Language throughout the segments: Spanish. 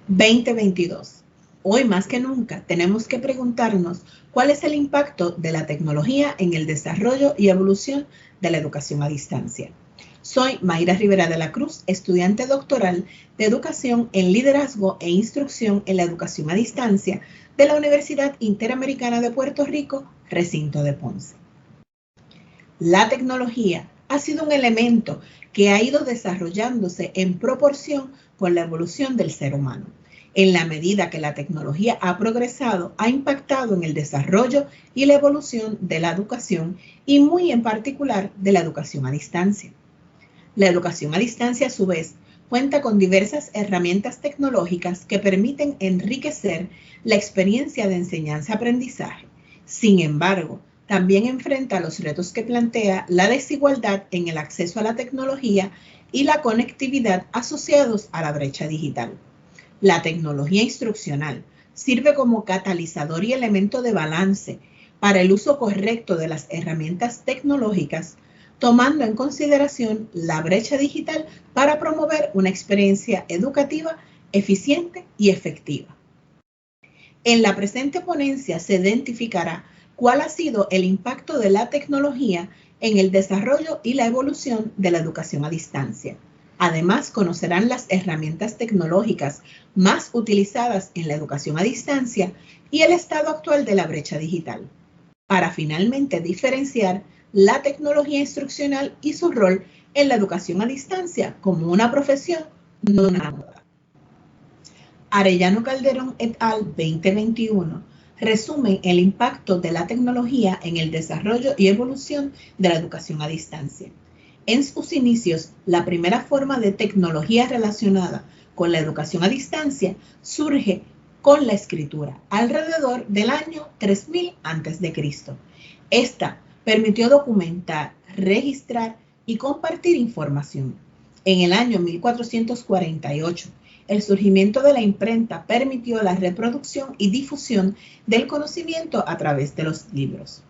2022. Hoy más que nunca tenemos que preguntarnos cuál es el impacto de la tecnología en el desarrollo y evolución de la educación a distancia. Soy Mayra Rivera de la Cruz, estudiante doctoral de Educación en Liderazgo e Instrucción en la Educación a Distancia de la Universidad Interamericana de Puerto Rico, recinto de Ponce. La tecnología ha sido un elemento que ha ido desarrollándose en proporción con la evolución del ser humano. En la medida que la tecnología ha progresado, ha impactado en el desarrollo y la evolución de la educación y muy en particular de la educación a distancia. La educación a distancia, a su vez, cuenta con diversas herramientas tecnológicas que permiten enriquecer la experiencia de enseñanza-aprendizaje. Sin embargo, también enfrenta los retos que plantea la desigualdad en el acceso a la tecnología y la conectividad asociados a la brecha digital. La tecnología instruccional sirve como catalizador y elemento de balance para el uso correcto de las herramientas tecnológicas, tomando en consideración la brecha digital para promover una experiencia educativa eficiente y efectiva. En la presente ponencia se identificará cuál ha sido el impacto de la tecnología en el desarrollo y la evolución de la educación a distancia. Además, conocerán las herramientas tecnológicas más utilizadas en la educación a distancia y el estado actual de la brecha digital, para finalmente diferenciar la tecnología instruccional y su rol en la educación a distancia como una profesión, no una moda. Arellano Calderón et al. 2021 resumen el impacto de la tecnología en el desarrollo y evolución de la educación a distancia. En sus inicios, la primera forma de tecnología relacionada con la educación a distancia surge con la escritura, alrededor del año 3000 a.C. Esta permitió documentar, registrar y compartir información. En el año 1448, el surgimiento de la imprenta permitió la reproducción y difusión del conocimiento a través de los libros.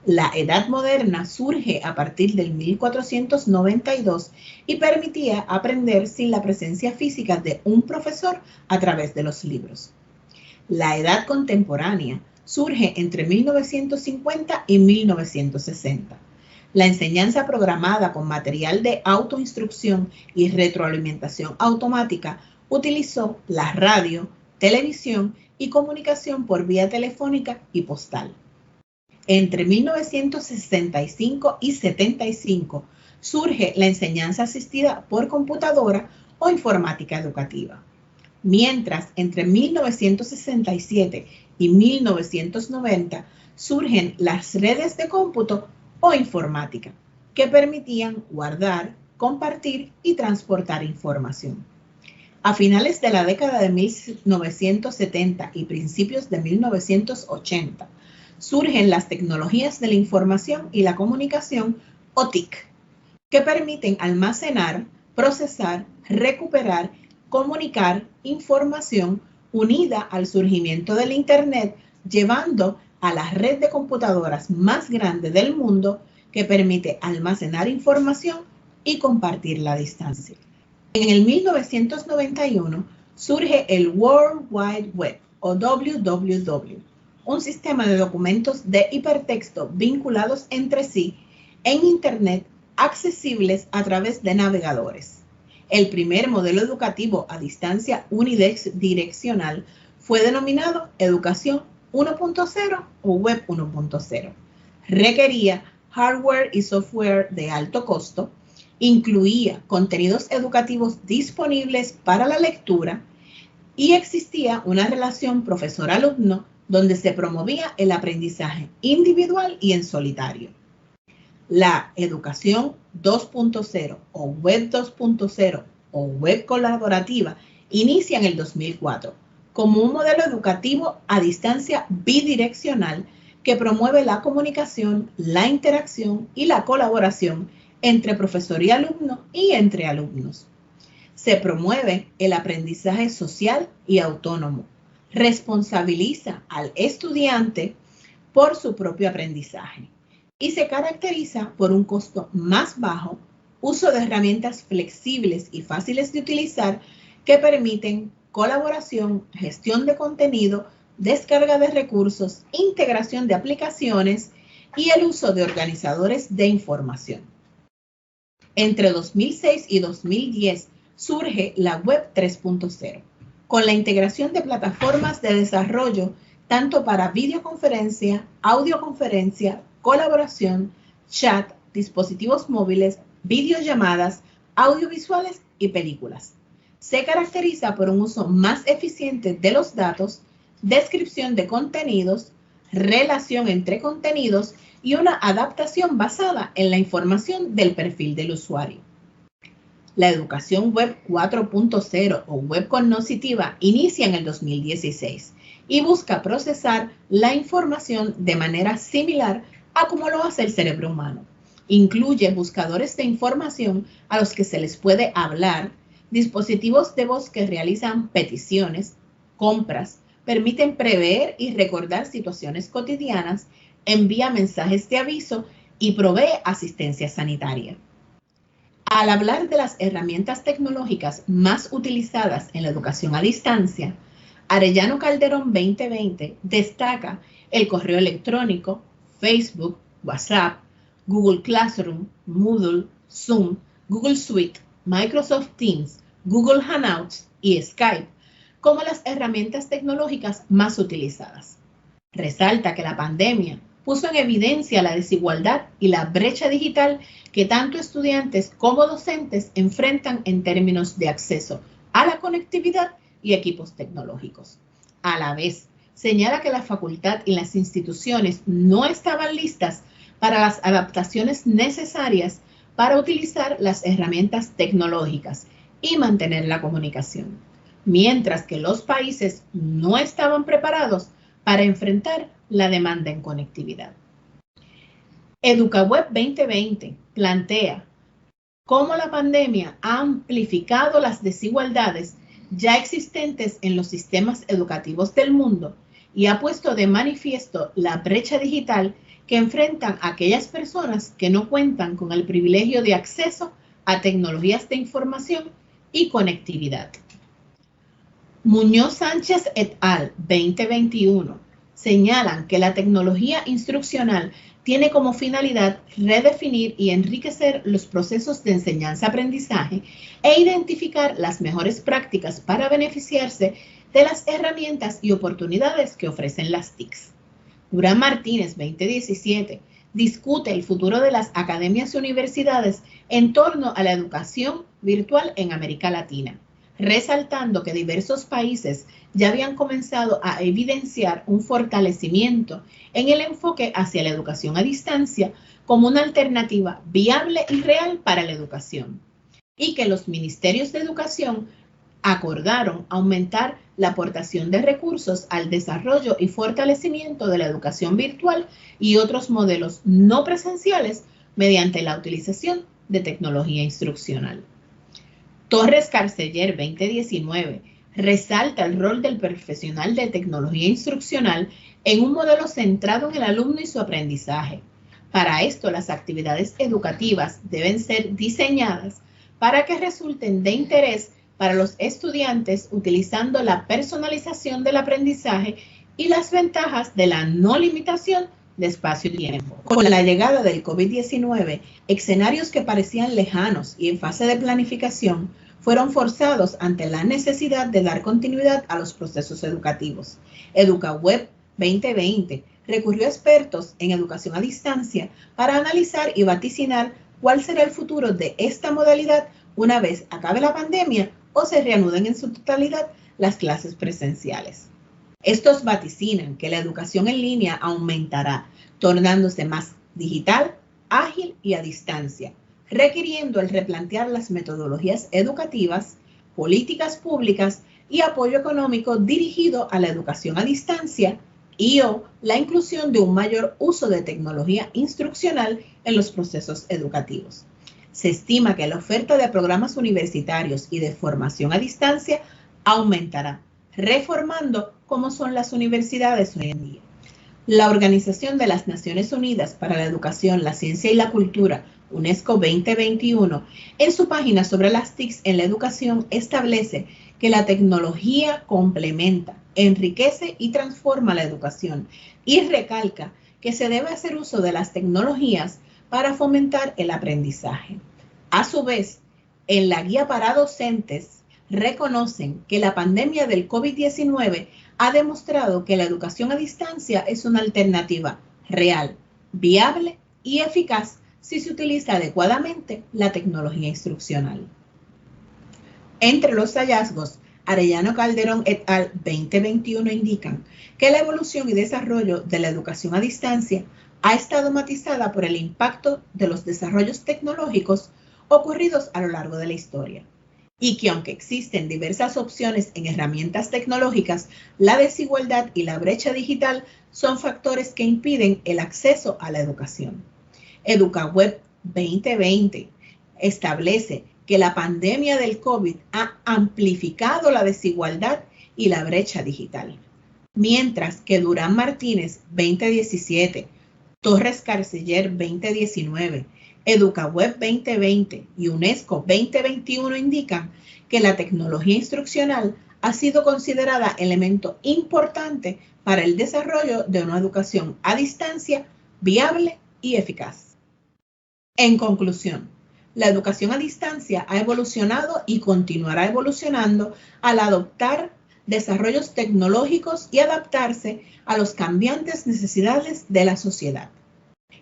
La Edad Moderna surge a partir del 1492 y permitía aprender sin la presencia física de un profesor a través de los libros. La Edad Contemporánea surge entre 1950 y 1960. La enseñanza programada con material de autoinstrucción y retroalimentación automática utilizó la radio, televisión y comunicación por vía telefónica y postal. Entre 1965 y 75 surge la enseñanza asistida por computadora o informática educativa. Mientras entre 1967 y 1990 surgen las redes de cómputo o informática, que permitían guardar, compartir y transportar información. A finales de la década de 1970 y principios de 1980, surgen las tecnologías de la información y la comunicación o TIC, que permiten almacenar, procesar, recuperar, comunicar información unida al surgimiento del Internet, llevando a la red de computadoras más grande del mundo que permite almacenar información y compartirla a distancia. En el 1991 surge el World Wide Web o WWW, un sistema de documentos de hipertexto vinculados entre sí en Internet accesibles a través de navegadores. El primer modelo educativo a distancia unidireccional fue denominado Educación 1.0 o Web 1.0. Requería hardware y software de alto costo, incluía contenidos educativos disponibles para la lectura y existía una relación profesor-alumno donde se promovía el aprendizaje individual y en solitario. La educación 2.0 o Web 2.0 o Web colaborativa inicia en el 2004 como un modelo educativo a distancia bidireccional que promueve la comunicación, la interacción y la colaboración entre profesor y alumno y entre alumnos. Se promueve el aprendizaje social y autónomo. Responsabiliza al estudiante por su propio aprendizaje y se caracteriza por un costo más bajo, uso de herramientas flexibles y fáciles de utilizar que permiten colaboración, gestión de contenido, descarga de recursos, integración de aplicaciones y el uso de organizadores de información. Entre 2006 y 2010 surge la Web 3.0, con la integración de plataformas de desarrollo tanto para videoconferencia, audioconferencia, colaboración, chat, dispositivos móviles, videollamadas, audiovisuales y películas. Se caracteriza por un uso más eficiente de los datos, descripción de contenidos, relación entre contenidos y una adaptación basada en la información del perfil del usuario. La educación web 4.0 o web cognitiva inicia en el 2016 y busca procesar la información de manera similar a como lo hace el cerebro humano. Incluye buscadores de información a los que se les puede hablar, dispositivos de voz que realizan peticiones, compras, permiten prever y recordar situaciones cotidianas, envía mensajes de aviso y provee asistencia sanitaria. Al hablar de las herramientas tecnológicas más utilizadas en la educación a distancia, Arellano Calderón 2020 destaca el correo electrónico, Facebook, WhatsApp, Google Classroom, Moodle, Zoom, Google Suite, Microsoft Teams, Google Hangouts y Skype como las herramientas tecnológicas más utilizadas. Resalta que la pandemia puso en evidencia la desigualdad y la brecha digital que tanto estudiantes como docentes enfrentan en términos de acceso a la conectividad y equipos tecnológicos. A la vez, señala que la facultad y las instituciones no estaban listas para las adaptaciones necesarias para utilizar las herramientas tecnológicas y mantener la comunicación, mientras que los países no estaban preparados para enfrentar la demanda en conectividad. EducaWeb 2020 plantea cómo la pandemia ha amplificado las desigualdades ya existentes en los sistemas educativos del mundo y ha puesto de manifiesto la brecha digital que enfrentan aquellas personas que no cuentan con el privilegio de acceso a tecnologías de información y conectividad. Muñoz Sánchez et al. 2021 señalan que la tecnología instruccional tiene como finalidad redefinir y enriquecer los procesos de enseñanza-aprendizaje e identificar las mejores prácticas para beneficiarse de las herramientas y oportunidades que ofrecen las TICs. Durán Martínez 2017 discute el futuro de las academias y universidades en torno a la educación virtual en América Latina, resaltando que diversos países ya habían comenzado a evidenciar un fortalecimiento en el enfoque hacia la educación a distancia como una alternativa viable y real para la educación, y que los ministerios de educación acordaron aumentar la aportación de recursos al desarrollo y fortalecimiento de la educación virtual y otros modelos no presenciales mediante la utilización de tecnología instruccional. Torres Carceller 2019 resalta el rol del profesional de tecnología instruccional en un modelo centrado en el alumno y su aprendizaje. Para esto, las actividades educativas deben ser diseñadas para que resulten de interés para los estudiantes utilizando la personalización del aprendizaje y las ventajas de la no limitación de espacio y tiempo. Con la llegada del COVID-19, escenarios que parecían lejanos y en fase de planificación fueron forzados ante la necesidad de dar continuidad a los procesos educativos. EducaWeb 2020 recurrió a expertos en educación a distancia para analizar y vaticinar cuál será el futuro de esta modalidad una vez acabe la pandemia o se reanuden en su totalidad las clases presenciales. Estos vaticinan que la educación en línea aumentará, tornándose más digital, ágil y a distancia, requiriendo el replantear las metodologías educativas, políticas públicas y apoyo económico dirigido a la educación a distancia y/o la inclusión de un mayor uso de tecnología instruccional en los procesos educativos. Se estima que la oferta de programas universitarios y de formación a distancia aumentará, reformando cómo son las universidades hoy en día. La Organización de las Naciones Unidas para la Educación, la Ciencia y la Cultura, UNESCO 2021, en su página sobre las TICs en la educación, establece que la tecnología complementa, enriquece y transforma la educación y recalca que se debe hacer uso de las tecnologías para fomentar el aprendizaje. A su vez, en la guía para docentes reconocen que la pandemia del COVID-19 ha demostrado que la educación a distancia es una alternativa real, viable y eficaz si se utiliza adecuadamente la tecnología instruccional. Entre los hallazgos, Arellano Calderón et al. 2021 indican que la evolución y desarrollo de la educación a distancia ha estado matizada por el impacto de los desarrollos tecnológicos ocurridos a lo largo de la historia, y que aunque existen diversas opciones en herramientas tecnológicas, la desigualdad y la brecha digital son factores que impiden el acceso a la educación. EducaWeb 2020 establece que la pandemia del COVID ha amplificado la desigualdad y la brecha digital, mientras que Durán Martínez 2017, Torres Carceller 2019, EducaWeb 2020 y UNESCO 2021 indican que la tecnología instruccional ha sido considerada elemento importante para el desarrollo de una educación a distancia viable y eficaz. En conclusión, la educación a distancia ha evolucionado y continuará evolucionando al adoptar desarrollos tecnológicos y adaptarse a las cambiantes necesidades de la sociedad.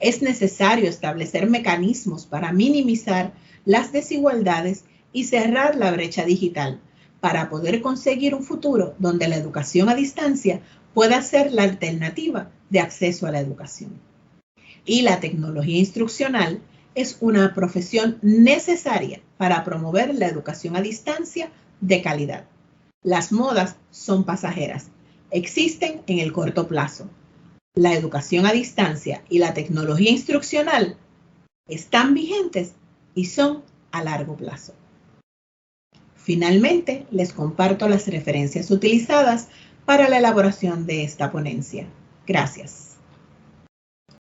Es necesario establecer mecanismos para minimizar las desigualdades y cerrar la brecha digital para poder conseguir un futuro donde la educación a distancia pueda ser la alternativa de acceso a la educación. Y la tecnología instruccional es una profesión necesaria para promover la educación a distancia de calidad. Las modas son pasajeras, existen en el corto plazo. La educación a distancia y la tecnología instruccional están vigentes y son a largo plazo. Finalmente, les comparto las referencias utilizadas para la elaboración de esta ponencia. Gracias.